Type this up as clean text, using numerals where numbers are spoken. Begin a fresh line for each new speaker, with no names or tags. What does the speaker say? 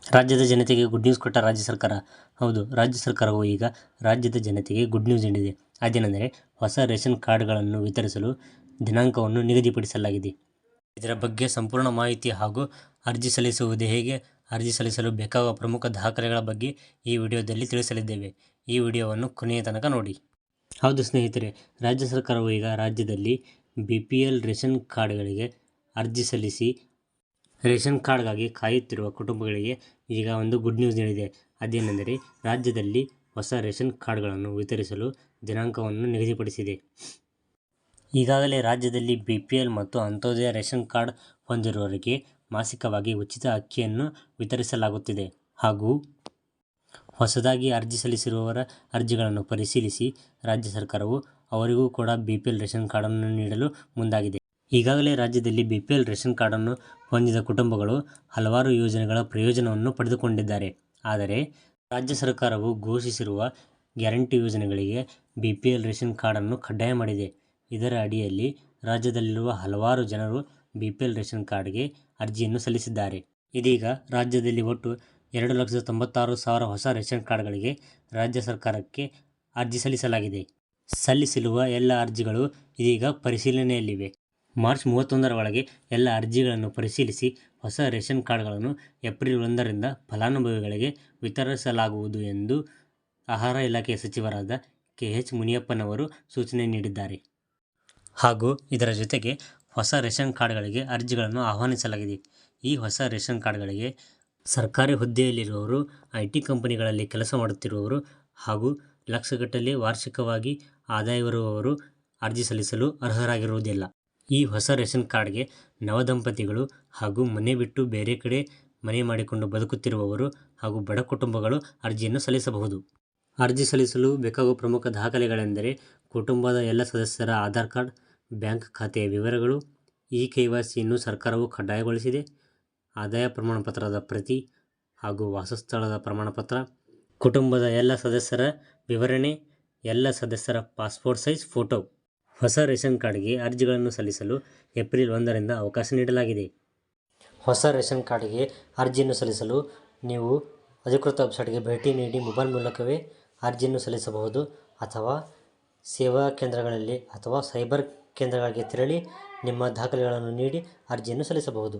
ರಾಜ್ಯದ ಜನತೆಗೆ good news ಕೊಟ್ಟ ರಾಜ್ಯ ಸರ್ಕಾರ. ಹೌದು, ರಾಜ್ಯ ಸರ್ಕಾರವು ಈಗ ರಾಜ್ಯದ ಜನತೆಗೆ ಗುಡ್ ನ್ಯೂಸ್ ನೀಡಿದೆ. ಅದೇನೆಂದರೆ ಹೊಸ ರೇಷನ್ ಕಾರ್ಡ್ಗಳನ್ನು ವಿತರಿಸಲು ದಿನಾಂಕವನ್ನು ನಿಗದಿಪಡಿಸಲಾಗಿದೆ. ಇದರ ಬಗ್ಗೆ ಸಂಪೂರ್ಣ ಮಾಹಿತಿ ಹಾಗೂ ಅರ್ಜಿ ಸಲ್ಲಿಸುವುದು ಹೇಗೆ, ಅರ್ಜಿ ಸಲ್ಲಿಸಲು ಬೇಕಾಗುವ ಪ್ರಮುಖ ದಾಖಲೆಗಳ ಬಗ್ಗೆ ಈ ವಿಡಿಯೋದಲ್ಲಿ ತಿಳಿಸಲಿದ್ದೇವೆ. ಈ ವಿಡಿಯೋವನ್ನು ಕೊನೆಯ ತನಕ ನೋಡಿ. ಹೌದು ಸ್ನೇಹಿತರೆ, ರಾಜ್ಯ ಸರ್ಕಾರವು ಈಗ ರಾಜ್ಯದಲ್ಲಿ BPL ರೇಷನ್ ಕಾರ್ಡ್ಗಳಿಗೆ ಅರ್ಜಿ ಸಲ್ಲಿಸಿ ರೇಷನ್ ಕಾರ್ಡ್ಗಾಗಿ ಕಾಯುತ್ತಿರುವ ಕುಟುಂಬಗಳಿಗೆ ಈಗ ಒಂದು ಗುಡ್ ನ್ಯೂಸ್ ನೀಡಿದೆ. ಅದೇನೆಂದರೆ ರಾಜ್ಯದಲ್ಲಿ ಹೊಸ ರೇಷನ್ ಕಾರ್ಡ್ಗಳನ್ನು ವಿತರಿಸಲು ದಿನಾಂಕವನ್ನು ನಿಗದಿಪಡಿಸಿದೆ. ಈಗಾಗಲೇ ರಾಜ್ಯದಲ್ಲಿ BPL ಮತ್ತು ಅಂತ್ಯೋದಯ ರೇಷನ್ ಕಾರ್ಡ್ ಹೊಂದಿರುವವರಿಗೆ ಮಾಸಿಕವಾಗಿ ಉಚಿತ ಅಕ್ಕಿಯನ್ನು ವಿತರಿಸಲಾಗುತ್ತಿದೆ. ಹಾಗೂ ಹೊಸದಾಗಿ ಅರ್ಜಿ ಸಲ್ಲಿಸಿರುವವರ ಅರ್ಜಿಗಳನ್ನು ಪರಿಶೀಲಿಸಿ ರಾಜ್ಯ ಸರ್ಕಾರವು ಅವರಿಗೂ ಕೂಡ BPL ರೇಷನ್ ಕಾರ್ಡನ್ನು ನೀಡಲು ಮುಂದಾಗಿದೆ. ಈಗಾಗಲೇ ರಾಜ್ಯದಲ್ಲಿ BPL ರೇಷನ್ ಕಾರ್ಡನ್ನು ಹೊಂದಿದ ಕುಟುಂಬಗಳು ಹಲವಾರು ಯೋಜನೆಗಳ ಪ್ರಯೋಜನವನ್ನು ಪಡೆದುಕೊಂಡಿದ್ದಾರೆ. ಆದರೆ ರಾಜ್ಯ ಸರ್ಕಾರವು ಘೋಷಿಸಿರುವ ಗ್ಯಾರಂಟಿ ಯೋಜನೆಗಳಿಗೆ BPL ರೇಷನ್ ಕಾರ್ಡನ್ನು ಕಡ್ಡಾಯ ಮಾಡಿದೆ. ಇದರ ಅಡಿಯಲ್ಲಿ ರಾಜ್ಯದಲ್ಲಿರುವ ಹಲವಾರು ಜನರು BPL ರೇಷನ್ ಕಾರ್ಡ್ಗೆ ಅರ್ಜಿಯನ್ನು ಸಲ್ಲಿಸಿದ್ದಾರೆ. ಇದೀಗ ರಾಜ್ಯದಲ್ಲಿ ಒಟ್ಟು 2,96,000 ಹೊಸ ರೇಷನ್ ಕಾರ್ಡ್ಗಳಿಗೆ ರಾಜ್ಯ ಸರ್ಕಾರಕ್ಕೆ ಅರ್ಜಿ ಸಲ್ಲಿಸಲಾಗಿದೆ. ಸಲ್ಲಿಸಿರುವ ಎಲ್ಲ ಅರ್ಜಿಗಳು ಇದೀಗ ಪರಿಶೀಲನೆಯಲ್ಲಿವೆ. ಮಾರ್ಚ್ 31ರ ಒಳಗೆ ಎಲ್ಲ ಅರ್ಜಿಗಳನ್ನು ಪರಿಶೀಲಿಸಿ ಹೊಸ ರೇಷನ್ ಕಾರ್ಡ್ಗಳನ್ನು ಏಪ್ರಿಲ್ 1ರಿಂದ ಫಲಾನುಭವಿಗಳಿಗೆ ವಿತರಿಸಲಾಗುವುದು ಎಂದು ಆಹಾರ ಇಲಾಖೆಯ ಸಚಿವರಾದ KH ಮುನಿಯಪ್ಪನವರು ಸೂಚನೆ ನೀಡಿದ್ದಾರೆ. ಹಾಗೂ ಇದರ ಜೊತೆಗೆ ಹೊಸ ರೇಷನ್ ಕಾರ್ಡ್ಗಳಿಗೆ ಅರ್ಜಿಗಳನ್ನು ಆಹ್ವಾನಿಸಲಾಗಿದೆ. ಈ ಹೊಸ ರೇಷನ್ ಕಾರ್ಡ್ಗಳಿಗೆ ಸರ್ಕಾರಿ ಹುದ್ದೆಯಲ್ಲಿರುವವರು, IT ಕಂಪನಿಗಳಲ್ಲಿ ಕೆಲಸ ಮಾಡುತ್ತಿರುವವರು ಹಾಗೂ ಲಕ್ಷಗಟ್ಟಲೆ ವಾರ್ಷಿಕವಾಗಿ ಆದಾಯವಿರುವವರು ಅರ್ಜಿ ಸಲ್ಲಿಸಲು ಅರ್ಹರಾಗಿರುವುದಿಲ್ಲ. ಈ ಹೊಸ ರೇಷನ್ ಕಾರ್ಡ್ಗೆ ನವದಂಪತಿಗಳು ಹಾಗೂ ಮನೆ ಬಿಟ್ಟು ಬೇರೆ ಕಡೆ ಮನೆ ಮಾಡಿಕೊಂಡು ಬದುಕುತ್ತಿರುವವರು ಹಾಗೂ ಬಡ ಕುಟುಂಬಗಳು ಅರ್ಜಿಯನ್ನು ಸಲ್ಲಿಸಬಹುದು. ಅರ್ಜಿ ಸಲ್ಲಿಸಲು ಬೇಕಾಗುವ ಪ್ರಮುಖ ದಾಖಲೆಗಳೆಂದರೆ ಕುಟುಂಬದ ಎಲ್ಲ ಸದಸ್ಯರ ಆಧಾರ್ ಕಾರ್ಡ್, ಬ್ಯಾಂಕ್ ಖಾತೆಯ ವಿವರಗಳು, KYCಯನ್ನು ಸರ್ಕಾರವು ಕಡ್ಡಾಯಗೊಳಿಸಿದೆ, ಆದಾಯ ಪ್ರಮಾಣಪತ್ರದ ಪ್ರತಿ ಹಾಗೂ ವಾಸಸ್ಥಳದ ಪ್ರಮಾಣಪತ್ರ, ಕುಟುಂಬದ ಎಲ್ಲ ಸದಸ್ಯರ ವಿವರಣೆ, ಎಲ್ಲ ಸದಸ್ಯರ ಪಾಸ್ಪೋರ್ಟ್ ಸೈಜ್ ಫೋಟೋ. ಹೊಸ ರೇಷನ್ ಕಾರ್ಡ್ಗೆ ಅರ್ಜಿಗಳನ್ನು ಸಲ್ಲಿಸಲು ಏಪ್ರಿಲ್ 1ರಿಂದ ಅವಕಾಶ ನೀಡಲಾಗಿದೆ. ಹೊಸ ರೇಷನ್ ಕಾರ್ಡ್ಗೆ ಅರ್ಜಿಯನ್ನು ಸಲ್ಲಿಸಲು ನೀವು ಅಧಿಕೃತ ವೆಬ್ಸೈಟ್ಗೆ ಭೇಟಿ ನೀಡಿ ಮೊಬೈಲ್ ಮೂಲಕವೇ ಅರ್ಜಿಯನ್ನು ಸಲ್ಲಿಸಬಹುದು ಅಥವಾ ಸೇವಾ ಕೇಂದ್ರಗಳಲ್ಲಿ ಅಥವಾ ಸೈಬರ್ ಕೇಂದ್ರಗಳಿಗೆ ತೆರಳಿ ನಿಮ್ಮ ದಾಖಲೆಗಳನ್ನು ನೀಡಿ ಅರ್ಜಿಯನ್ನು ಸಲ್ಲಿಸಬಹುದು.